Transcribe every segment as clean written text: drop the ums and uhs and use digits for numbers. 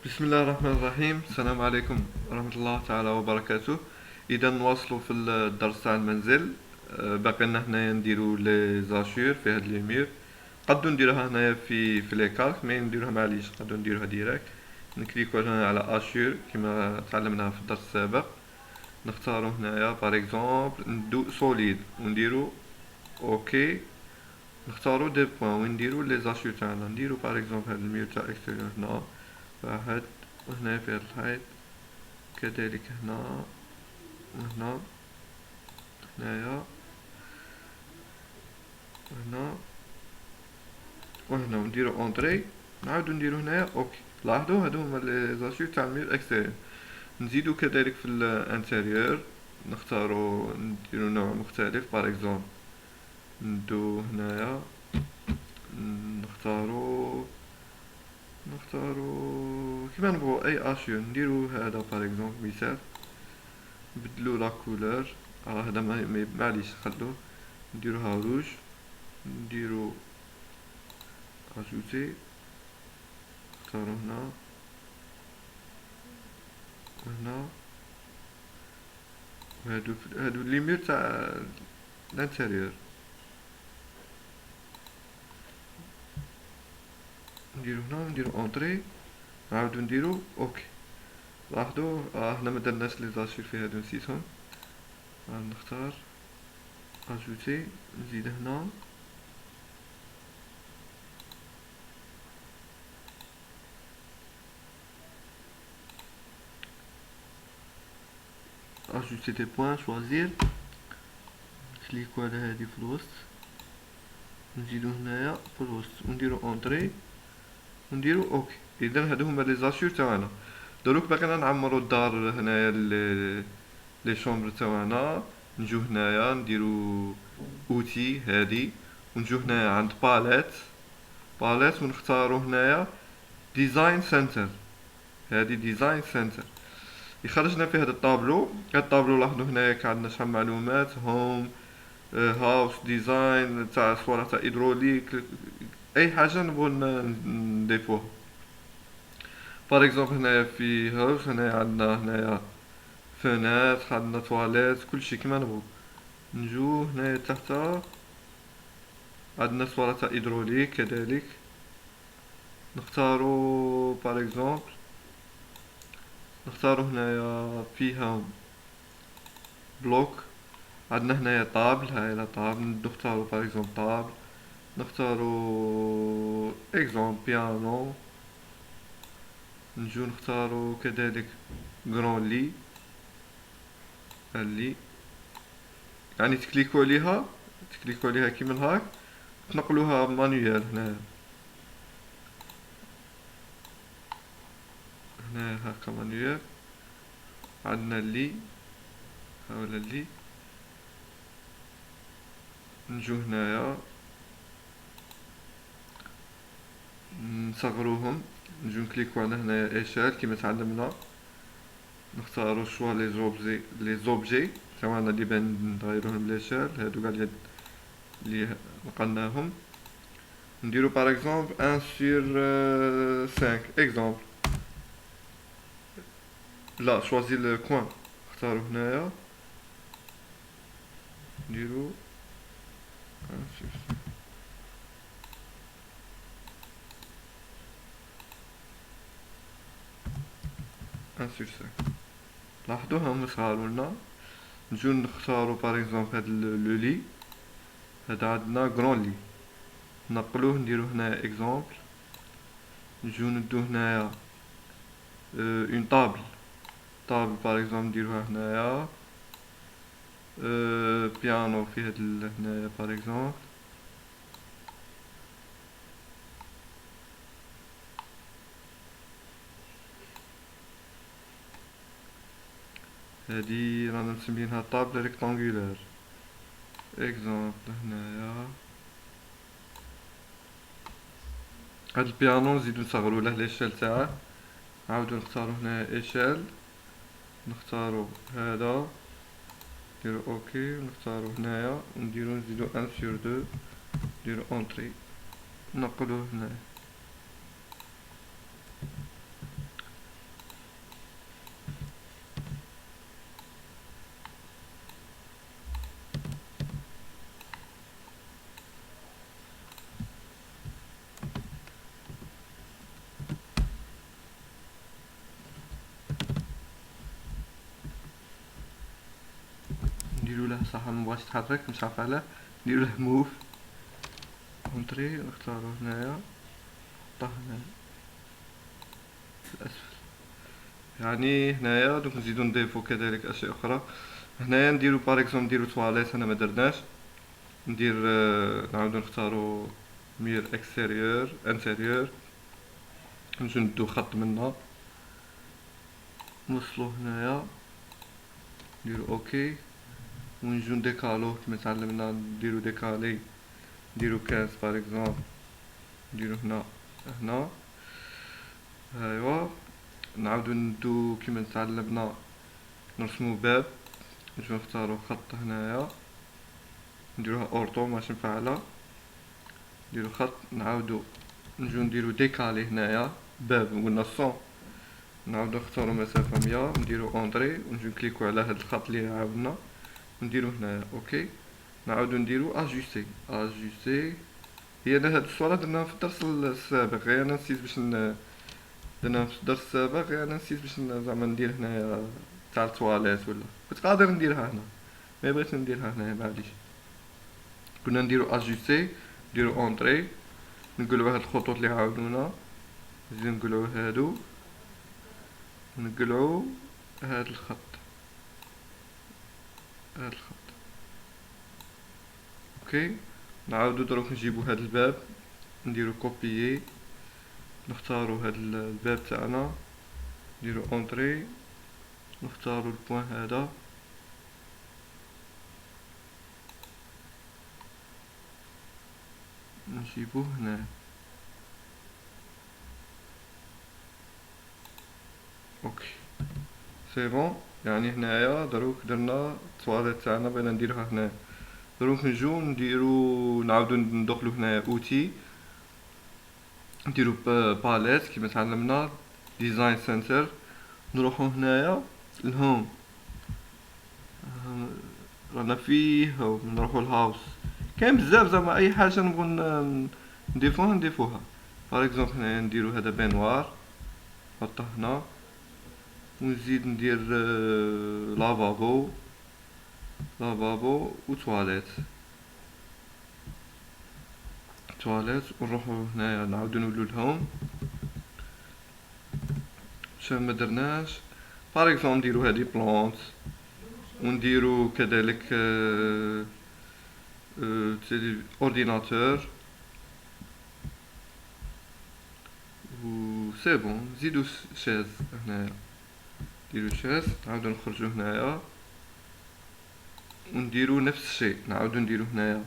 بسم الله الرحمن الرحيم. السلام عليكم ورحمة الله تعالى وبركاته. إذا نواصلوا في الدرس تاع المنزل. باقي لنا هنايا نديرو لي زاشور في هاد لي مير. نقدو نديروها هنايا في لي كارت، مي نديروها معليش نقدو نديروها ديراكت. نكليكو هنا على اشور كما تعلمناها في الدرس السابق. نختارو هنايا بار اكزومبل ندو سوليد ونديرو اوكي. نختارو دي بوين وين نديرو لي زاشور تاعنا. نديرو بار اكزومبل هاد المير تاع اكستيريور هنا واحد، وهنا في هاد الحيط كذلك هنا وهنا، هنايا وهنا وهنا، ونديرو اونطري. نعاودو نديرو هنايا اوكي. لاحظوا هادو هما لي زاشور تاع المير اكستيريور. نزيدو كذلك في الانتيريور، نختارو نديرو نوع مختلف. بار اكزومبل ندو هنايا نختارو كيما نبغو اي اشيو. نديرو هذا بار اكزومبل مثال. نبدلو لا كولور. هذا معليش نخلوه. نديروها روج. نديرو اجوتي. نختارو هنا وهنا. هادو ليمير تاع الانتيريور. نديرو هنا نديرو اونطري. نعاودو نديرو اوكي. لاحظوا هنا مدرناش لي زاشير في هادو، نسيتهم. نختار اجوتي. نزيد هنا ajouter des points، choisir. نكليكو على هادي في الوسط، نزيدو هنايا في الوسط ونديرو اونطري ونديرو اوكي. اذا هادو هما لي زاشور تاعنا. دروك باقينا نعمرو الدار هنايا لي شومبر تاعنا. نجو هنايا نديرو اوتي هادي، ونجو هنايا عند باليت ونختارو هنايا ديزاين سنتر. هادي ديزاين سنتر يخرجنا في هذا الطابلو. هذا الطابلو لاحظوا هنايا عندنا شحال معلومات: هوم، هاوس ديزاين تاع صوالح تاع ايدروليك، اي حاجه نبغوا نضيفوها. بار اكزومبل هنايا في هاوس، هنايا عندنا هنايا فونات، عندنا تواليت، كلشي كيما نبغوا. نجو هنايا تحت عندنا صوالح تاع ايدروليك كذلك. نختارو بار اكزومبل نختارو هنايا فيها بلوك. عندنا هنايا طابل، هاي لا طابل نختارو بار اكزومبل طابل. نختارو اكزومبل بيانو. نجو نختارو كذلك غران لي. اللي يعني تكليكو عليها كيما هاك، تنقلوها مانيوال. هنا هاكا مانيوال. عندنا اللي هاولا اللي. نجو هنايا نصغروهم. نجو نكليكو على هنايا ايشال كيما تعلمنا. نختارو شوا لي زوبجي تاعنا اللي بان نغيروهم ليشال. هادو قاع اللي نقلناهم. نديرو بار اكزومبل 1 sur 5 اكزومبل. لا شوازي لو كوان. نختارو هنايا نديرو 1 sur 5. لاحظوا هم صغاروا لنا. نجو نختارو بار اكزومبل هاد لو لي. هذا عندنا غران لي. نقلوه نديرو هنا اكزومبل. نجو ندو هنايا اون طابل بار اكزومبل نديروها هنايا. بيانو في هاد هنايا بار اكزومبل. هادي رانا مسمينها طابل ريكتانغولار اكزومبل. هنايا هاد البيانو نزيدو نصغرو له ليشال تاعه. نعاودو نختارو هنا ايشال. نختارو هذا نديرو اوكي. ونختارو هنايا ونديرو نزيدو 1 sur 2. نديرو اونطري نقلوه هنايا. بصح مبغاش يتحرك مش عارف علاه. نديرو له موف اونتري، نختارو هنايا نحطوه هنا في الاسفل. يعني هنايا دوك نزيدو نضيفو كذلك اشياء اخرى. هنايا نديرو باغ اكزومبل نديرو تواليت، هنا ما درناش. ندير نعاودو نختارو مير اكستيريور انتيريور، نجو ندو خط منا نوصلو هنايا نديرو اوكي، ونجو نديكالو كيما تعلمنا نديرو ديكالي، نديرو 15 باغ اكزومبل، نديرو هنا هنا. ايوا نعاودو ندو كيما تعلمنا نرسمو باب، نجو نختارو خط هنايا نديروها اورطو ماشي مفعلة، نديرو خط نعاودو نجو نديرو ديكالي هنايا باب قلنا 100، نعاودو نختارو مسافة 100 نديرو اونطري ونجو نكليكو على هاد الخط اللي عاودنا نديرو هنايا اوكي. نعاودو نديرو اجوستي اجوستي. هي هاد الصورة درناها في الدرس السابق، غير انا نسيت باش درناها في الدرس السابق، غير انا نسيت باش زعما ندير هنايا تاع التواليت، ولا كنت قادر نديرها هنا مي بغيت نديرها هنايا معليش. كنا نديرو اجوستي نديرو اونطري، نقلعو هاد الخطوط اللي عاودونا، نزيدو نقلعو هادو، نقلعو هاد الخط، هاد الخط اوكي. نعاودو دروك نجيبو هاد الباب نديرو كوبيي، نختارو هاد الباب تاعنا نديرو اونطري، نختارو البوان هذا نجيبوه هنا اوكي سي بون. يعني هنايا دروك درنا التواليت تاعنا بغينا نديرها هنا، دروك نجو نديرو نعاودو ندخلو هنايا اوتي، نديرو باليت كيما تعلمنا ديزاين سنتر، نروحو هنايا الهوم، رانا فيه هوم، نروحو الهاوس. كاين بزاف زعما اي حاجه نبغو نديفوها. باغ اكزومبل هنايا نديرو هذا بينوار نحطه هنا، ونزيد ندير لافابو و تواليت ونروحو هنايا نعاودو نولو الهوم شنو ما درناش. باغ اكزومبل نديرو هادي بلونت، ونديرو كذلك اورديناتور و سي بون. نزيدو شاز هنايا، نديرو شاز نعاودو نخرجو هنايا ونديرو نفس الشيء، نعاودو نديرو هنايا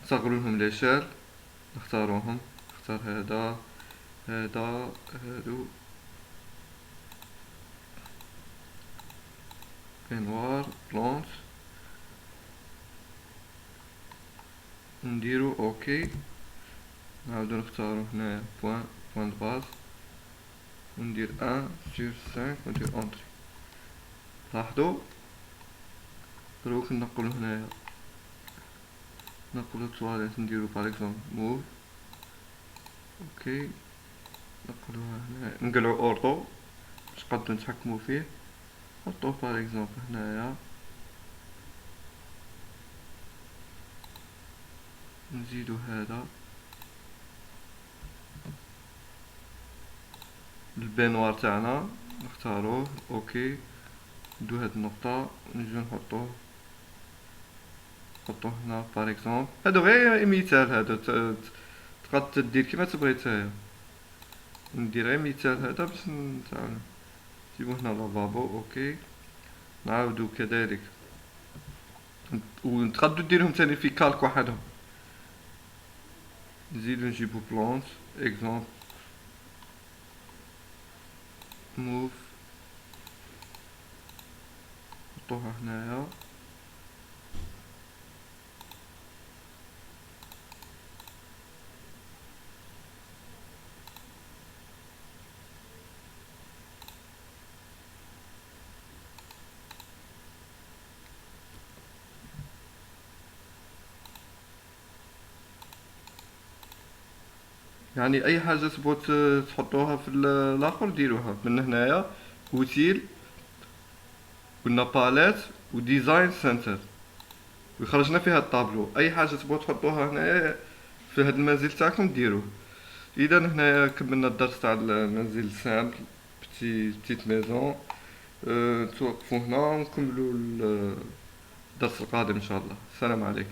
نصغرو لهم ليشال، نختاروهم، نختار هذا هادو بينوار بلونت، نديرو اوكي. نعاودو نختارو هنايا بوان دو باز وندير 1/5 وندير اونتري. لاحظوا دروك نقلو هنايا نقلو التواليت نديرو باغ اكزومبل موف اوكي، نقلوها هنايا نقلعو اورطو باش نقدرو نتحكمو فيه، نحطوه باغ اكزومبل هنايا، نزيدو هذا البينوار تاعنا نختاروه اوكي، ندو هاد النقطة نجو نحطوه هنا باغ اكزومبل. هادو غير مثال، هادو تقد تدير كيما تبغي نتايا، ندير غير مثال هذا باش نتعلم. نجيبو هنا لافابو اوكي، نعاودو كذلك وتقدروا ديرهم تاني في كالك وحدهم. نزيدو نجيبو بلونت اكزومبل موف نحطوها هنايا، يعني اي حاجه تبغوا تحطوها في الاخر ديروها من هنايا. اوتيل قلنا باليت وديزاين سنتر، ويخرجنا فيها الطابلو. اي حاجه تبغوا تحطوها هنايا في هذا المنزل تاعكم ديروه. اذا هنايا كملنا الدرس تاع المنزل سامبل، بتيت ميزون. توقفوا هنا ونكملوا الدرس القادم ان شاء الله. السلام عليكم.